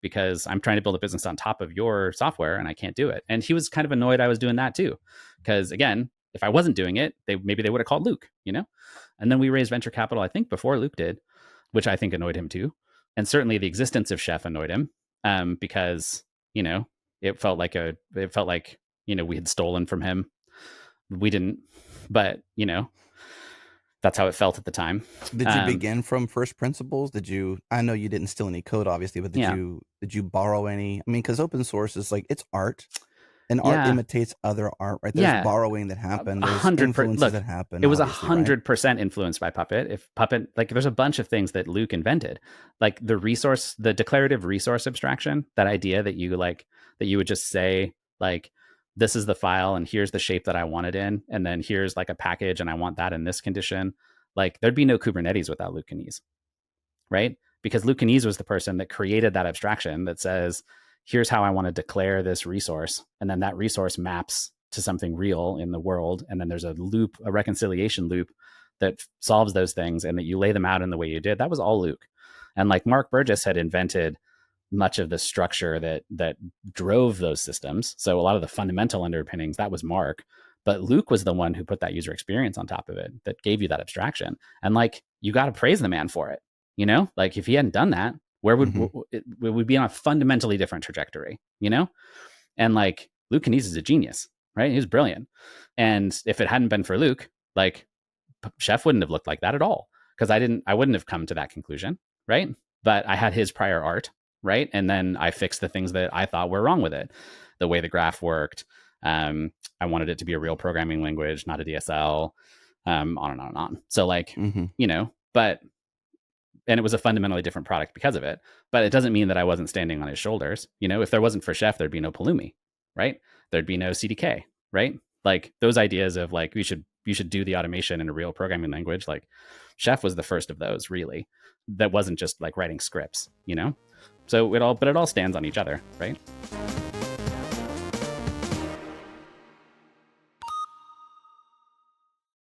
because I'm trying to build a business on top of your software and I can't do it. And he was kind of annoyed I was doing that too. Because again, if I wasn't doing it, maybe they would have called Luke, you know? And then we raised venture capital, I think, before Luke did, which I think annoyed him too. And certainly the existence of Chef annoyed him, because, you know, it felt like, you know, we had stolen from him. We didn't, but, you know, that's how it felt at the time. Did you begin from first principles? I know you didn't steal any code, obviously, but Yeah. did you borrow any? I mean, because open source is like, it's art, and art Yeah. imitates other art, right? There's Yeah. borrowing that happened. There's 100%. influences Look, that happen, it was obviously, right? 100% influenced by Puppet. If Puppet, like, there's a bunch of things that Luke invented, like the declarative resource abstraction, that idea that you would just say, like, this is the file and here's the shape that I want it in. And then here's like a package and I want that in this condition. Like, there'd be no Kubernetes without Luke Kanies, right? Because Luke Kanies was the person that created that abstraction that says, here's how I want to declare this resource. And then that resource maps to something real in the world. And then there's a loop, a reconciliation loop that solves those things and that you lay them out in the way you did. That was all Luke. And like Mark Burgess had invented much of the structure that drove those systems. So a lot of the fundamental underpinnings, that was Mark. But Luke was the one who put that user experience on top of it, that gave you that abstraction. And like, you got to praise the man for it. You know, like if he hadn't done that, where would it would be on a fundamentally different trajectory, you know? And like, Luke Kanies is a genius, right? He was brilliant. And if it hadn't been for Luke, like, Chef wouldn't have looked like that at all, because I wouldn't have come to that conclusion, right? But I had his prior art, right? And then I fixed the things that I thought were wrong with it, the way the graph worked. I wanted it to be a real programming language, not a DSL, on and on and on. So like, you know, and it was a fundamentally different product because of it. But it doesn't mean that I wasn't standing on his shoulders. You know, if there wasn't for Chef, there'd be no Pulumi, right? There'd be no CDK, right? Like those ideas of like, you should do the automation in a real programming language. Like Chef was the first of those, really. That wasn't just like writing scripts, you know? So it all stands on each other, right?